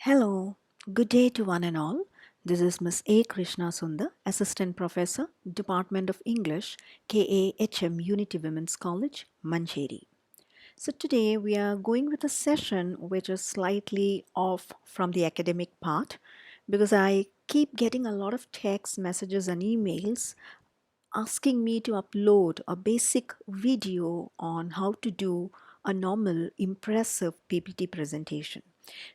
Hello, good day to one and all. This is Miss A. Krishna Sundar, Assistant Professor, Department of English, KAHM Unity Women's College, Mancheri. So today we are going with a session which is slightly off from the academic part because I keep getting a lot of text messages and emails asking me to upload a basic video on how to do a normal impressive PPT presentation.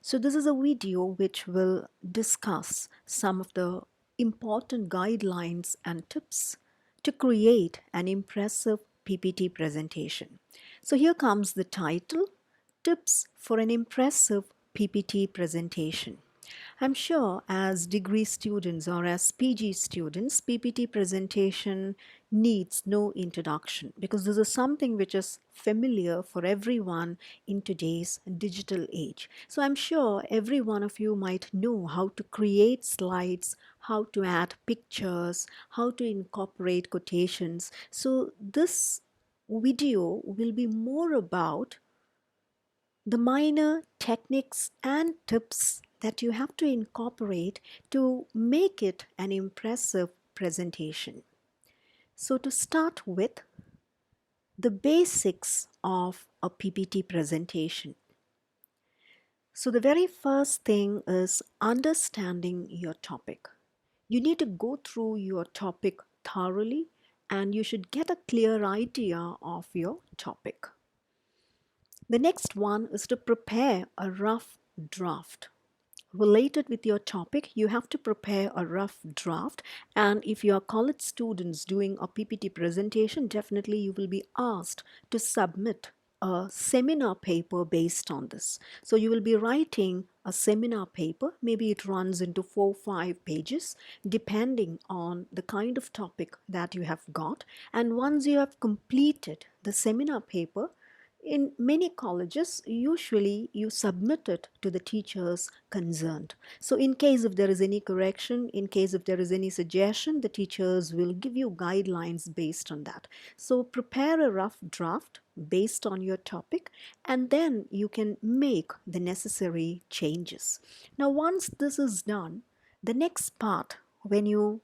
So this is a video which will discuss some of the important guidelines and tips to create an impressive PPT presentation. So here comes the title, Tips for an Impressive PPT Presentation. I'm sure as degree students or as PG students, PPT presentation needs no introduction because this is something which is familiar for everyone in today's digital age. So I'm sure every one of you might know how to create slides, how to add pictures, how to incorporate quotations. So this video will be more about the minor techniques and tips that you have to incorporate to make it an impressive presentation. So to start with, the basics of a PPT presentation. So the very first thing is understanding your topic. You need to go through your topic thoroughly and you should get a clear idea of your topic. The next one is to prepare a rough draft. Related with your topic, you have to prepare a rough draft. And if you are college students doing a PPT presentation, definitely you will be asked to submit a seminar paper based on this. So you will be writing a seminar paper. Maybe it runs into 4-5 pages, depending on the kind of topic that you have got. And once you have completed the seminar paper, in many colleges, usually you submit it to the teachers concerned. So in case if there is any correction, in case if there is any suggestion, the teachers will give you guidelines based on that. So prepare a rough draft based on your topic and then you can make the necessary changes. Now once this is done, the next part, when you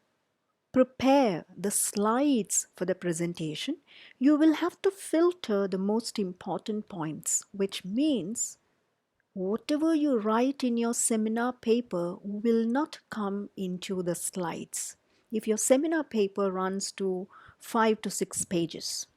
prepare the slides for the presentation, you will have to filter the most important points, which means whatever you write in your seminar paper will not come into the slides. If your seminar paper runs to 5 to 6 pages,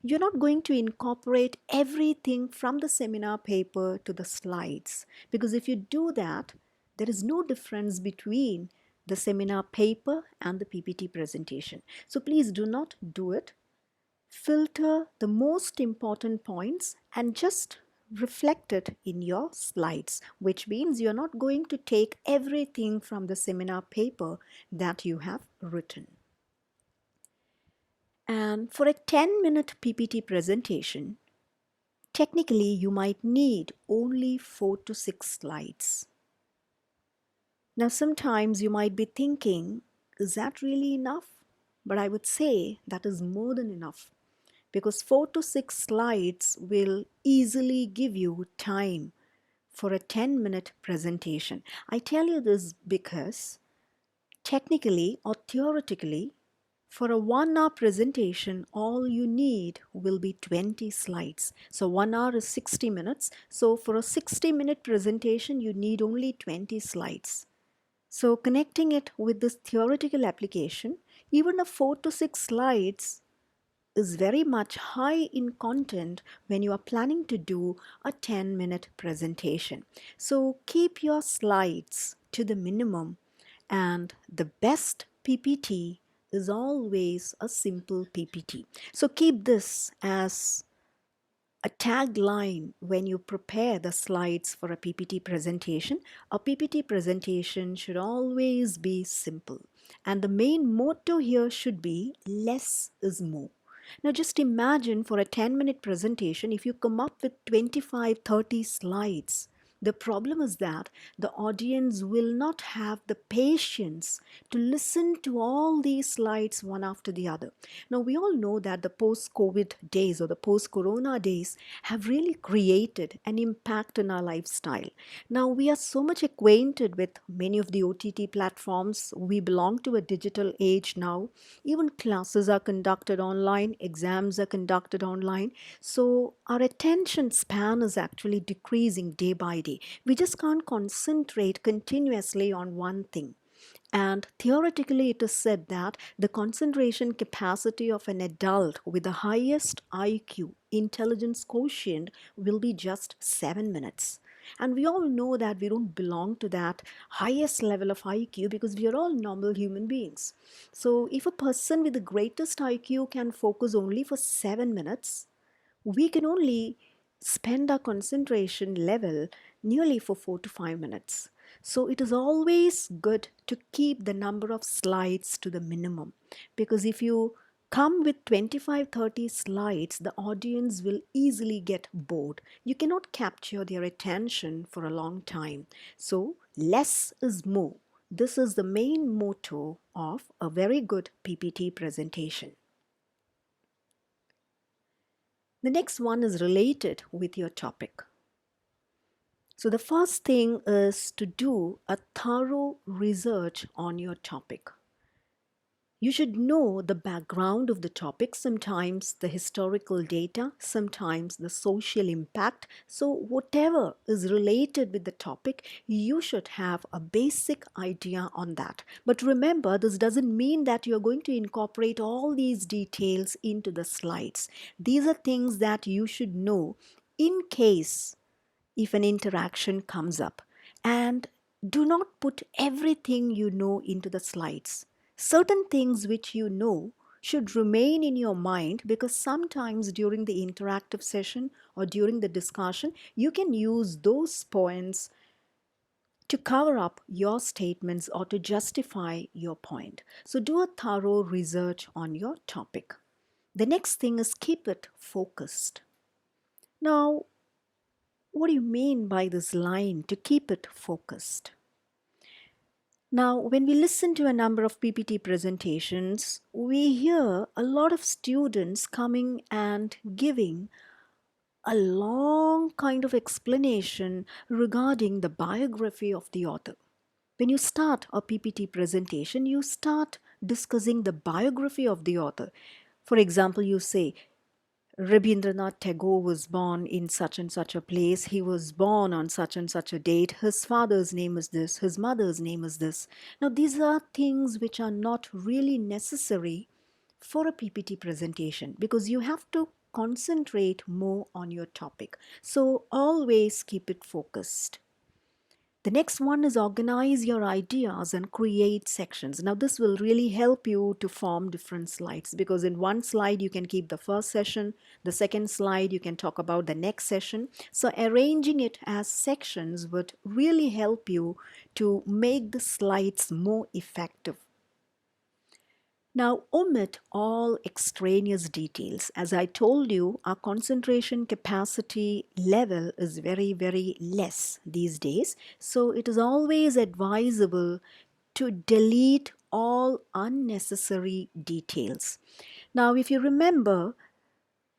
you're not going to incorporate everything from the seminar paper to the slides, because if you do that, there is no difference between the seminar paper and the PPT presentation. So please do not do it. Filter the most important points and just reflect it in your slides, which means you're not going to take everything from the seminar paper that you have written. And for a 10-minute PPT presentation, technically you might need only 4 to 6 slides. Now sometimes you might be thinking, is that really enough? But I would say that is more than enough, because 4 to 6 slides will easily give you time for a 10-minute presentation. I tell you this because technically or theoretically, for a 1 hour presentation, all you need will be 20 slides. So 1 hour is 60 minutes. So for a 60-minute presentation, you need only 20 slides. So connecting it with this theoretical application, even a 4 to 6 slides is very much high in content when you are planning to do a 10-minute presentation. So keep your slides to the minimum, and the best PPT is always a simple PPT. So keep this as a tagline when you prepare the slides for a PPT presentation. A PPT presentation should always be simple. And the main motto here should be less is more. Now just imagine for a 10-minute presentation, if you come up with 25-30 slides, The problem is that the audience will not have the patience to listen to all these slides one after the other. Now, we all know that the post COVID days or the post Corona days have really created an impact in our lifestyle. Now, we are so much acquainted with many of the OTT platforms. We belong to a digital age now. Even classes are conducted online, exams are conducted online. So, our attention span is actually decreasing day by day. We just can't concentrate continuously on one thing. And theoretically, it is said that the concentration capacity of an adult with the highest IQ, intelligence quotient, will be just 7 minutes. And we all know that we don't belong to that highest level of IQ because we are all normal human beings. So, if a person with the greatest IQ can focus only for 7 minutes, we can only spend our concentration level nearly for 4 to 5 minutes. So it is always good to keep the number of slides to the minimum, because if you come with 25-30 slides, the audience will easily get bored. You cannot capture their attention for a long time. So less is more. This is the main motto of a very good PPT presentation. The next one is related with your topic. So the first thing is to do a thorough research on your topic. You should know the background of the topic, sometimes the historical data, sometimes the social impact. So whatever is related with the topic, you should have a basic idea on that. But remember, this doesn't mean that you're going to incorporate all these details into the slides. These are things that you should know in case if an interaction comes up. And do not put everything you know into the slides. Certain things which you know should remain in your mind, because sometimes during the interactive session or during the discussion, you can use those points to cover up your statements or to justify your point. So do a thorough research on your topic. The next thing is keep it focused. Now, what do you mean by this line, to keep it focused? Now, when we listen to a number of PPT presentations, we hear a lot of students coming and giving a long kind of explanation regarding the biography of the author. When you start a PPT presentation, you start discussing the biography of the author. For example, you say, Rabindranath Tagore was born in such and such a place. He was born on such and such a date. His father's name is this. His mother's name is this. Now, these are things which are not really necessary for a PPT presentation, because you have to concentrate more on your topic. So, always keep it focused. The next one is organize your ideas and create sections. Now, this will really help you to form different slides, because in one slide you can keep the first session, the second slide you can talk about the next session. So arranging it as sections would really help you to make the slides more effective. Now, omit all extraneous details. As I told you, our concentration capacity level is very, very less these days. So it is always advisable to delete all unnecessary details. Now, if you remember,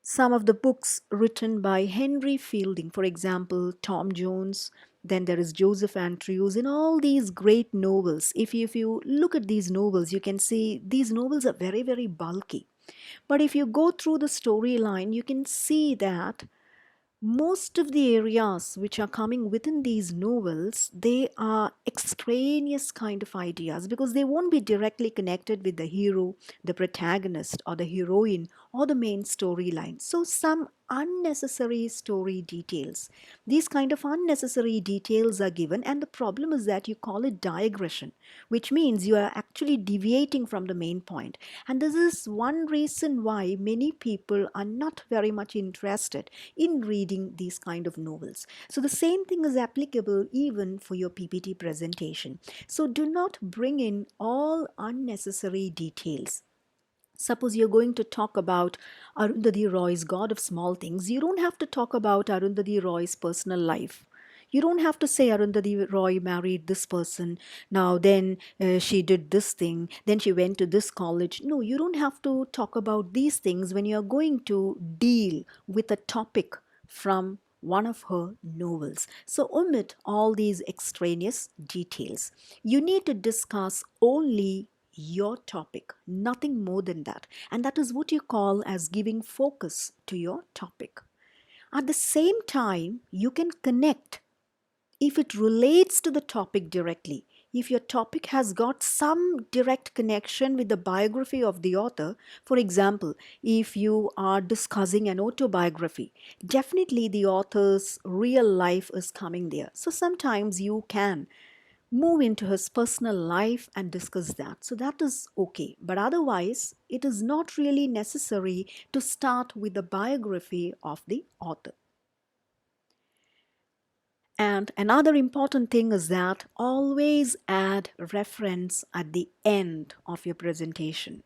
some of the books written by Henry Fielding, for example, Tom Jones, then there is Joseph Andrews, in all these great novels. If you look at these novels, you can see these novels are very, very bulky. But if you go through the storyline, you can see that most of the areas which are coming within these novels, they are extraneous kind of ideas, because they won't be directly connected with the hero, the protagonist, or the heroine, or the main storyline. So some unnecessary story details, these kind of unnecessary details are given, and the problem is that you call it digression, which means you are actually deviating from the main point. And this is one reason why many people are not very much interested in reading these kind of novels. So the same thing is applicable even for your PPT presentation. So do not bring in all unnecessary details. Suppose you're going to talk about Arundhati Roy's God of Small Things. You don't have to talk about Arundhati Roy's personal life. You don't have to say Arundhati Roy married this person. Now, then she did this thing. Then she went to this college. No, you don't have to talk about these things when you're going to deal with a topic from one of her novels. So omit all these extraneous details. You need to discuss only your topic, nothing more than that. And that is what you call as giving focus to your topic. At the same time, you can connect if it relates to the topic directly. If your topic has got some direct connection with the biography of the author, for example, if you are discussing an autobiography, definitely the author's real life is coming there. So sometimes you can move into his personal life and discuss that. So that is okay. But otherwise, it is not really necessary to start with the biography of the author. And another important thing is that always add reference at the end of your presentation,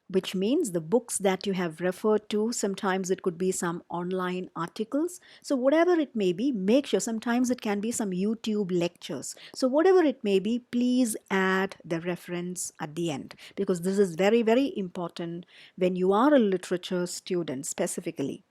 which means the books that you have referred to. Sometimes it could be some online articles. So whatever it may be, make sure, sometimes it can be some YouTube lectures. So whatever it may be, please add the reference at the end, because this is very, very important when you are a literature student specifically.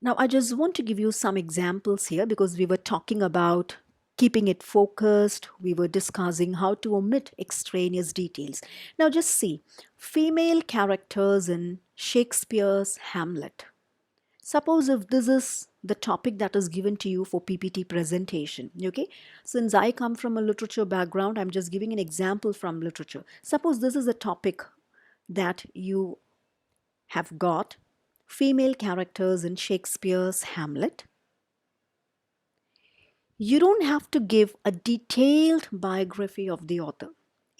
Now, I just want to give you some examples here because we were talking about keeping it focused. We were discussing how to omit extraneous details. Now, just see female characters in Shakespeare's Hamlet. Suppose if this is the topic that is given to you for PPT presentation, okay? Since I come from a literature background, I'm just giving an example from literature. Suppose this is a topic that you have got female characters in Shakespeare's Hamlet. You don't have to give a detailed biography of the author.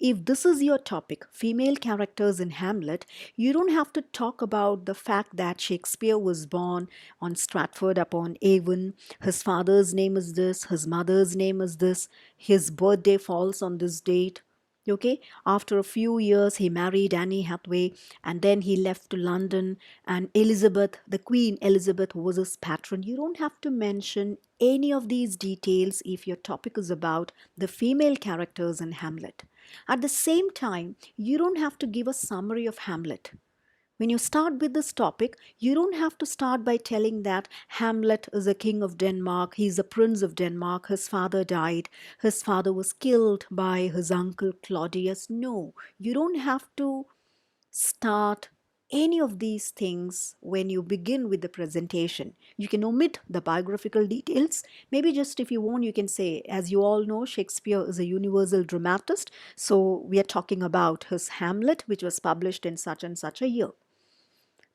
If this is your topic, female characters in Hamlet, you don't have to talk about the fact that Shakespeare was born on Stratford upon Avon, his father's name is this, his mother's name is this, his birthday falls on this date. Okay, after a few years, he married Annie Hathaway and then he left to London. And Elizabeth, the Queen Elizabeth, was his patron. You don't have to mention any of these details if your topic is about the female characters in Hamlet. At the same time, you don't have to give a summary of Hamlet. When you start with this topic, you don't have to start by telling that Hamlet is a king of Denmark, he's a prince of Denmark, his father died, his father was killed by his uncle Claudius. No, you don't have to start any of these things when you begin with the presentation. You can omit the biographical details. Maybe just if you want, you can say, as you all know, Shakespeare is a universal dramatist. So we are talking about his Hamlet, which was published in such and such a year.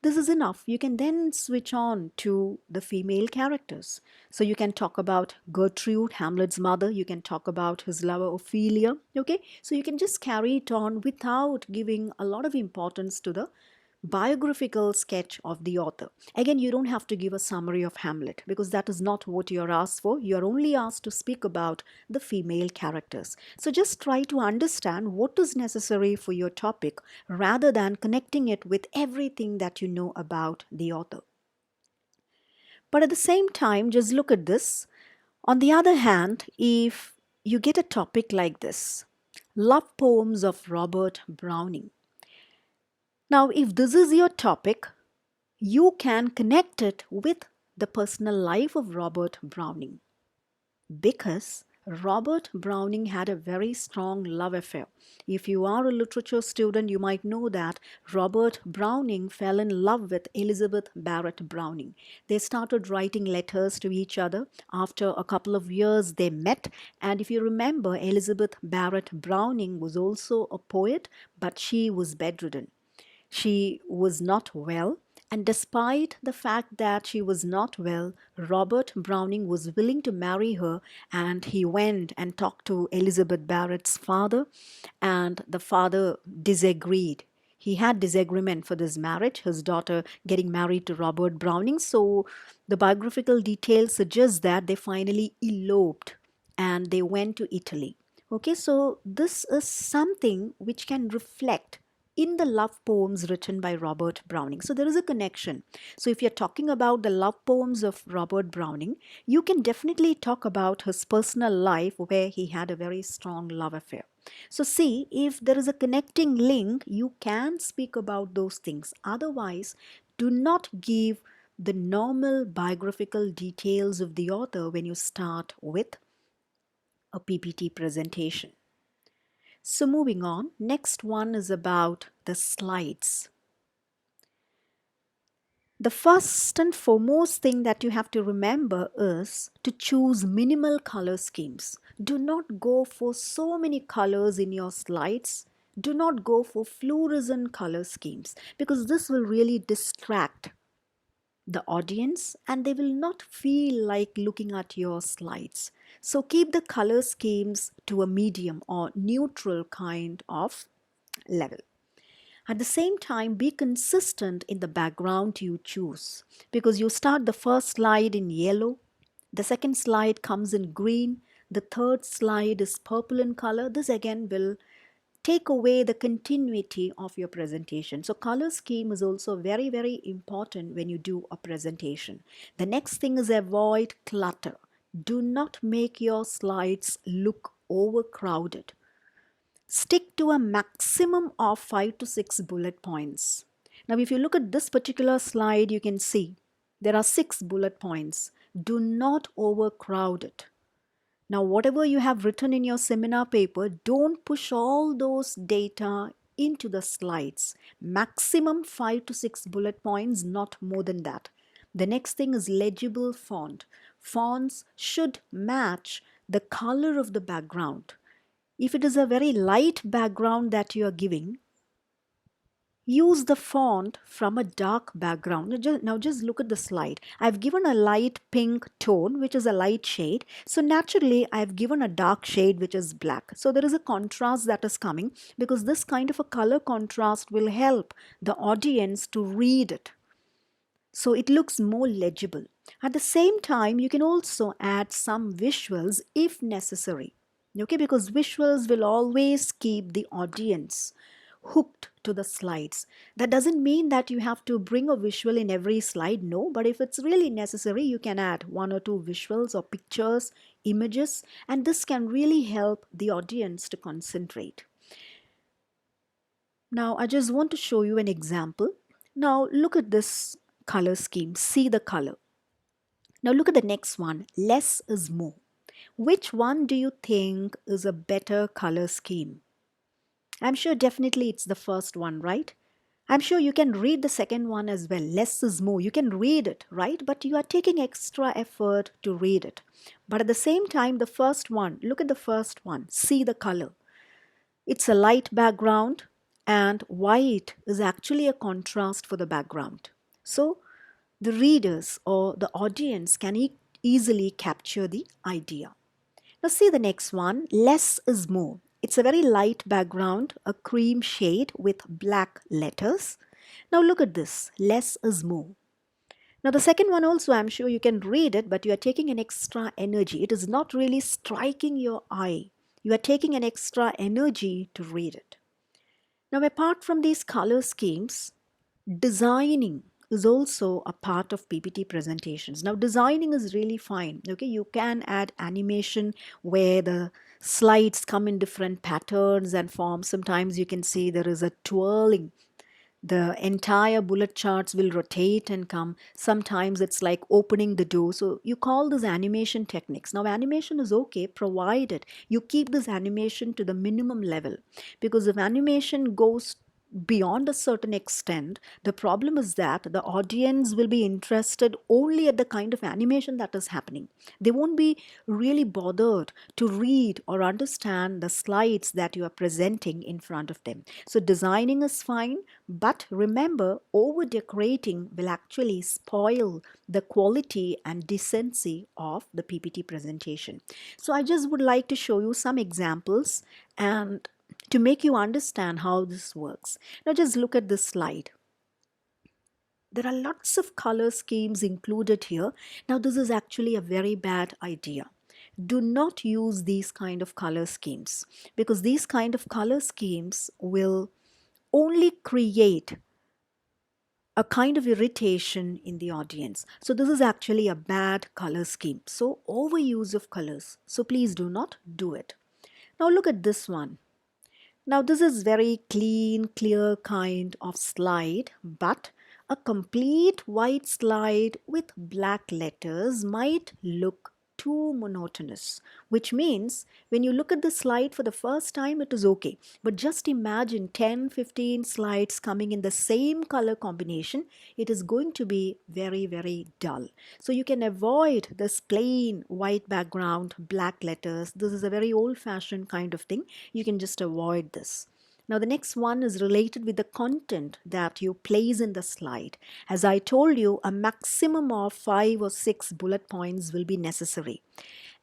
This is enough. You can then switch on to the female characters. So you can talk about Gertrude, Hamlet's mother. You can talk about his lover Ophelia. Okay, so you can just carry it on without giving a lot of importance to the biographical sketch of the author. Again, you don't have to give a summary of Hamlet because that is not what you're asked for. You're only asked to speak about the female characters. So just try to understand what is necessary for your topic rather than connecting it with everything that you know about the author. But at the same time, just look at this. On the other hand, if you get a topic like this, love poems of Robert Browning. Now, if this is your topic, you can connect it with the personal life of Robert Browning, because Robert Browning had a very strong love affair. If you are a literature student, you might know that Robert Browning fell in love with Elizabeth Barrett Browning. They started writing letters to each other. After a couple of years, they met. And if you remember, Elizabeth Barrett Browning was also a poet, but she was bedridden. She was not well, and despite the fact that she was not well, Robert Browning was willing to marry her, and he went and talked to Elizabeth Barrett's father, and the father disagreed. He had disagreement for this marriage, his daughter getting married to Robert Browning. So the biographical details suggest that they finally eloped and they went to Italy. Okay, so this is something which can reflect in the love poems written by Robert Browning. So there is a connection. So if you're talking about the love poems of Robert Browning, you can definitely talk about his personal life where he had a very strong love affair. So see, if there is a connecting link, you can speak about those things. Otherwise, do not give the normal biographical details of the author when you start with a PPT presentation. So moving on, next one is about the slides. The first and foremost thing that you have to remember is to choose minimal color schemes. Do not go for so many colors in your slides. Do not go for fluorescent color schemes because this will really distract the audience and they will not feel like looking at your slides. So keep the color schemes to a medium or neutral kind of level. At the same time, be consistent in the background you choose because you start the first slide in yellow, the second slide comes in green, the third slide is purple in color. This again will take away the continuity of your presentation. So color scheme is also very, very important when you do a presentation. The next thing is avoid clutter. Do not make your slides look overcrowded. Stick to a maximum of 5 to 6 bullet points. Now, if you look at this particular slide, you can see there are 6 bullet points. Do not overcrowd it. Now, whatever you have written in your seminar paper, don't push all those data into the slides. Maximum 5 to 6 bullet points, not more than that. The next thing is legible font. Fonts should match the color of the background. If it is a very light background that you are giving, use the font from a dark background. Now just look at the slide. I've given a light pink tone, which is a light shade. So naturally, I've given a dark shade, which is black. So there is a contrast that is coming because this kind of a color contrast will help the audience to read it. So it looks more legible. At the same time, you can also add some visuals if necessary. Okay, because visuals will always keep the audience hooked to the slides. That doesn't mean that you have to bring a visual in every slide, no, but if it's really necessary, you can add 1 or 2 visuals or pictures, images, and this can really help the audience to concentrate. Now, I just want to show you an example. Now, look at this color scheme. See the color. Now, look at the next one. Less is more. Which one do you think is a better color scheme? I'm sure definitely it's the first one, right? I'm sure you can read the second one as well. Less is more. You can read it, right? But you are taking extra effort to read it. But at the same time, the first one, look at the first one. See the color. It's a light background and white is actually a contrast for the background. So the readers or the audience can easily capture the idea. Now see the next one, less is more. It's a very light background, a cream shade with black letters. Now look at this, less is more. Now the second one also, I'm sure you can read it, but you are taking an extra energy. It is not really striking your eye. You are taking an extra energy to read it. Now apart from these color schemes, designing is also a part of PPT presentations. Now designing is really fine. Okay, you can add animation where the slides come in different patterns and forms. Sometimes you can see there is a twirling. The entire bullet charts will rotate and come. Sometimes it's like opening the door. So you call this animation techniques. Now animation is okay provided you keep this animation to the minimum level, because if animation goes beyond a certain extent, the problem is that the audience will be interested only at the kind of animation that is happening. They won't be really bothered to read or understand the slides that you are presenting in front of them. So designing is fine, but remember, over decorating will actually spoil the quality and decency of the PPT presentation. So I just would like to show you some examples and to make you understand how this works. Now just look at this slide. There are lots of color schemes included here. Now this is actually a very bad idea. Do not use these kind of color schemes because these kind of color schemes will only create a kind of irritation in the audience. So this is actually a bad color scheme. So overuse of colors. So please do not do it. Now look at this one. Now this is very clean, clear kind of slide, but a complete white slide with black letters might look too monotonous, which means when you look at the slide for the first time, it is okay. But just imagine 10, 15 slides coming in the same color combination, it is going to be very, very dull. So you can avoid this plain white background, black letters. This is a very old-fashioned kind of thing. You can just avoid this. Now the next one is related with the content that you place in the slide. As I told you, a maximum of 5 or 6 bullet points will be necessary.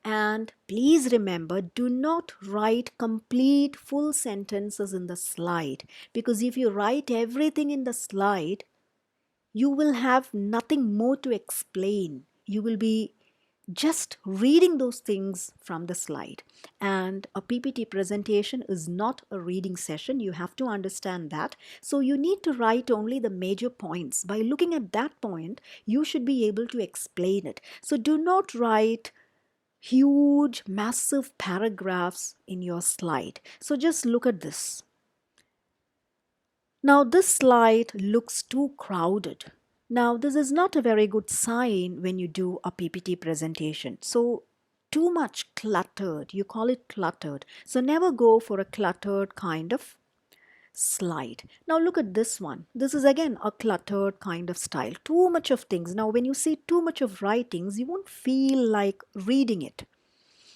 And please remember, do not write complete full sentences in the slide, because if you write everything in the slide, you will have nothing more to explain. You will be just reading those things from the slide. And a PPT presentation is not a reading session. You have to understand that. So you need to write only the major points. By looking at that point, you should be able to explain it. So do not write huge, massive paragraphs in your slide. So just look at this. Now this slide looks too crowded. Now this is not a very good sign when you do a PPT presentation. So too much cluttered, you call it cluttered. So never go for a cluttered kind of slide. Now look at this one. This is again a cluttered kind of style. Too much of things. Now when you see too much of writings, you won't feel like reading it.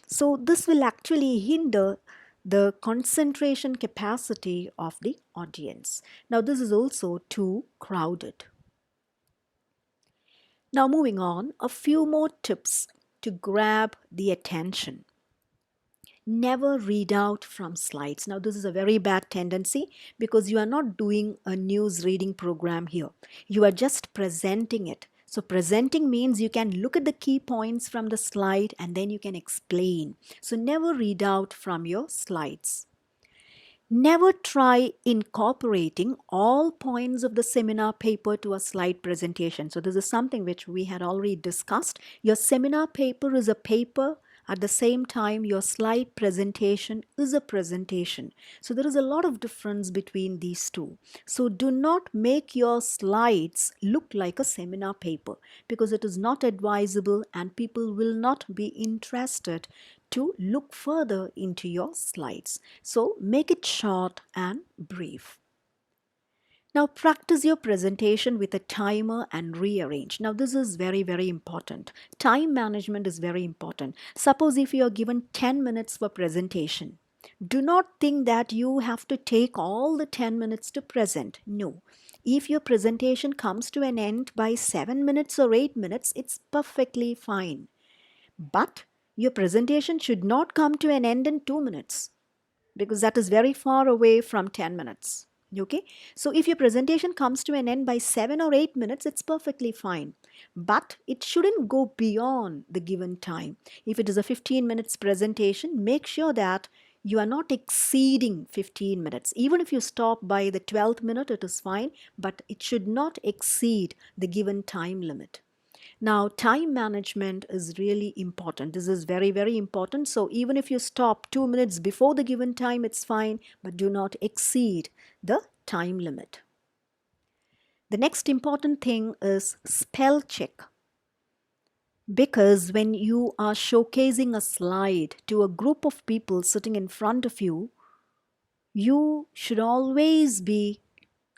So this will actually hinder the concentration capacity of the audience. Now this is also too crowded. Now moving on, a few more tips to grab the attention. Never read out from slides. Now this is a very bad tendency because you are not doing a news reading program here. You are just presenting it. So presenting means you can look at the key points from the slide and then you can explain. So never read out from your slides. Never try incorporating all points of the seminar paper to a slide presentation. So this is something which we had already discussed. Your seminar paper is a paper. At the same time, your slide presentation is a presentation. So there is a lot of difference between these two. So do not make your slides look like a seminar paper because it is not advisable and people will not be interested to look further into your slides. So make it short and brief. Now practice your presentation with a timer and rearrange. Now this is very, very important. Time management is very important. Suppose if you are given 10 minutes for presentation, do not think that you have to take all the 10 minutes to present. No. If your presentation comes to an end by 7 minutes or 8 minutes, it's perfectly fine. But your presentation should not come to an end in 2 minutes because that is very far away from 10 minutes. Okay, so if your presentation comes to an end by 7 or 8 minutes, it's perfectly fine. But it shouldn't go beyond the given time. If it is a 15 minutes presentation, make sure that you are not exceeding 15 minutes. Even if you stop by the 12th minute, it is fine, but it should not exceed the given time limit. Now, time management is really important. This is very, very important. So even if you stop 2 minutes before the given time, it's fine, but do not exceed the time limit. The next important thing is spell check. Because when you are showcasing a slide to a group of people sitting in front of you, you should always be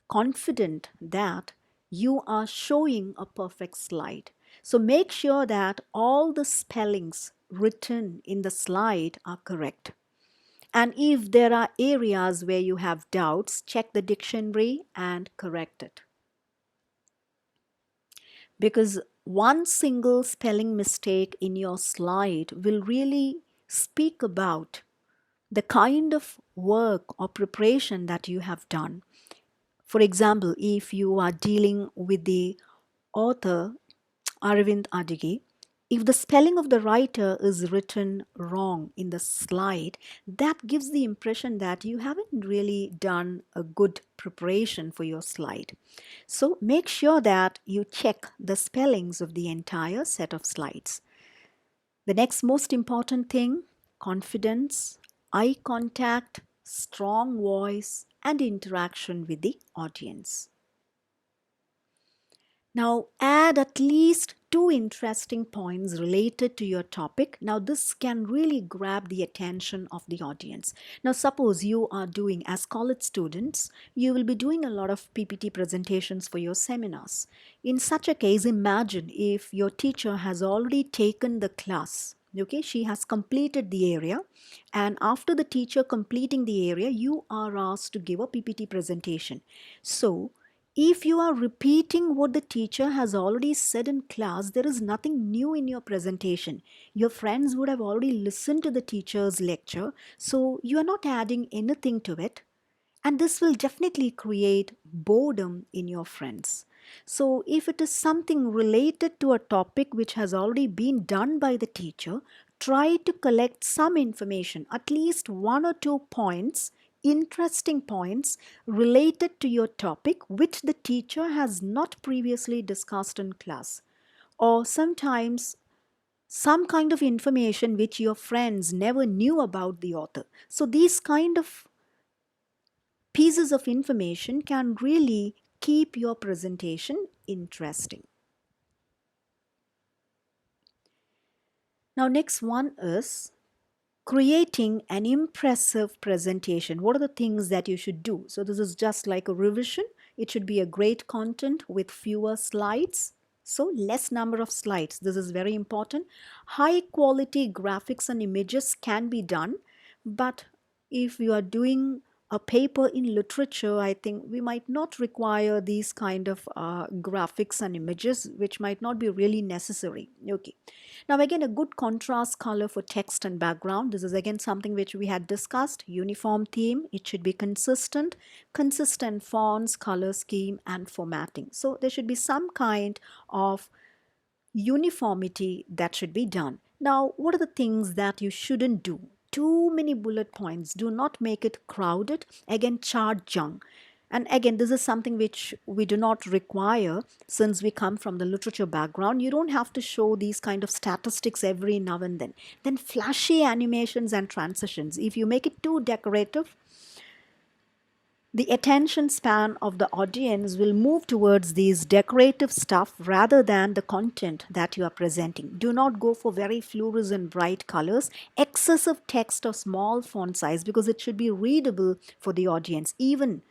confident that you are showing a perfect slide. So make sure that all the spellings written in the slide are correct. And if there are areas where you have doubts, check the dictionary and correct it. Because one single spelling mistake in your slide will really speak about the kind of work or preparation that you have done. For example, if you are dealing with the author Aravind Adige, If the spelling of the writer is written wrong in the slide, that gives the impression that you haven't really done a good preparation for your slide. So make sure that you check the spellings of the entire set of slides. The next most important thing, confidence, eye contact, strong voice, and interaction with the audience. Now add at least two interesting points related to your topic. Now this can really grab the attention of the audience. Now suppose you are doing, as college students, you will be doing a lot of PPT presentations for your seminars. In such a case, imagine if your teacher has already taken the class. Okay, she has completed the area, and after the teacher completing the area, you are asked to give a PPT presentation. So if you are repeating what the teacher has already said in class, there is nothing new in your presentation. Your friends would have already listened to the teacher's lecture, so you are not adding anything to it. And this will definitely create boredom in your friends. So, if it is something related to a topic which has already been done by the teacher, try to collect some information, at least one or two points, interesting points related to your topic which the teacher has not previously discussed in class. Or sometimes some kind of information which your friends never knew about the author. So, these kind of pieces of information can really keep your presentation interesting. Now, next one is creating an impressive presentation. What are the things that you should do? So this is just like a revision. It should be a great content with fewer slides. So less number of slides. This is very important. High quality graphics and images can be done, but if you are doing a paper in literature, I think we might not require these kind of graphics and images, which might not be really necessary. Okay. Now again, a good contrast color for text and background. This is again something which we had discussed. Uniform theme. It should be consistent. Consistent fonts, color scheme, and formatting. So there should be some kind of uniformity that should be done. Now, what are the things that you shouldn't do? Too many bullet points. Do not make it crowded. Again, chart junk. And again, this is something which we do not require since we come from the literature background. You don't have to show these kind of statistics every now and then. Then flashy animations and transitions. If you make it too decorative, the attention span of the audience will move towards these decorative stuff rather than the content that you are presenting. Do not go for very fluorescent bright colors, excessive text or small font size, because it should be readable for the audience. Even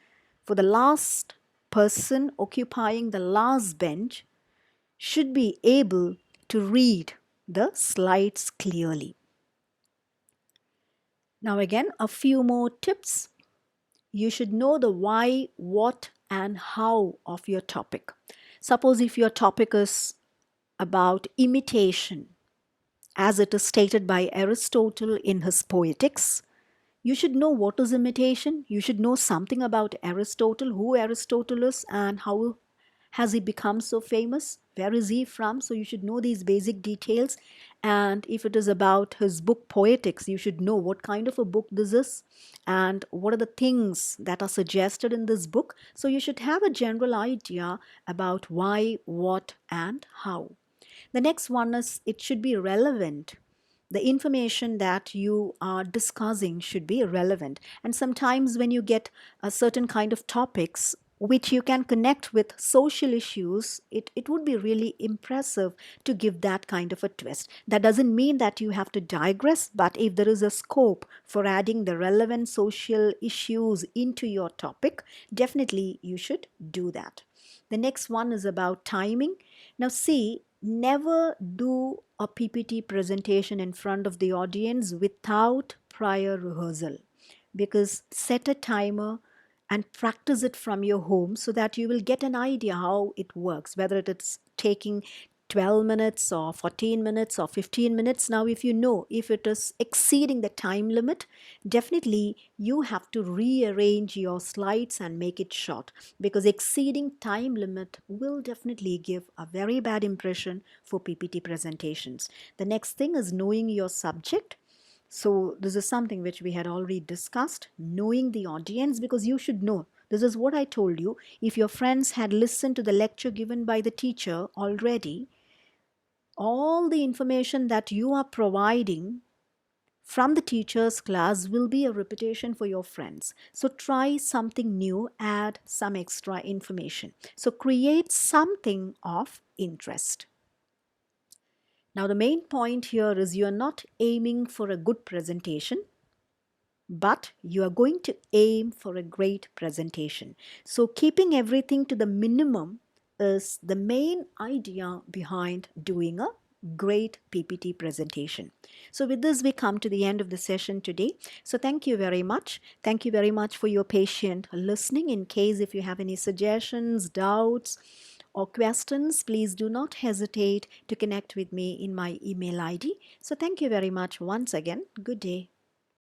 for the last person occupying the last bench should be able to read the slides clearly. Now again, a few more tips. You should know the why, what, and how of your topic. Suppose if your topic is about imitation, as it is stated by Aristotle in his Poetics, you should know what is imitation. You should know something about Aristotle, who Aristotle is, and how has he become so famous? Where is he from? So you should know these basic details. And if it is about his book Poetics, you should know what kind of a book this is and what are the things that are suggested in this book. So you should have a general idea about why, what, and how. The next one is it should be relevant. The information that you are discussing should be relevant. And sometimes when you get a certain kind of topics which you can connect with social issues, it would be really impressive to give that kind of a twist. That doesn't mean that you have to digress, but if there is a scope for adding the relevant social issues into your topic, definitely you should do that. The next one is about timing. Now see, never do a PPT presentation in front of the audience without prior rehearsal, because set a timer and practice it from your home so that you will get an idea how it works, whether it's taking 12 minutes or 14 minutes or 15 minutes. Now, if you know if it is exceeding the time limit, definitely you have to rearrange your slides and make it short, because exceeding time limit will definitely give a very bad impression for PPT presentations. The next thing is knowing your subject. So this is something which we had already discussed, knowing the audience, because you should know. This is what I told you. If your friends had listened to the lecture given by the teacher already, all the information that you are providing from the teacher's class will be a repetition for your friends. So try something new, add some extra information. So create something of interest. Now, the main point here is you are not aiming for a good presentation, but you are going to aim for a great presentation. So keeping everything to the minimum is the main idea behind doing a great PPT presentation. So with this, we come to the end of the session today. So thank you very much. Thank you very much for your patient listening. In case if you have any suggestions, doubts, or questions, please do not hesitate to connect with me in my email ID. So thank you very much once again. Good day.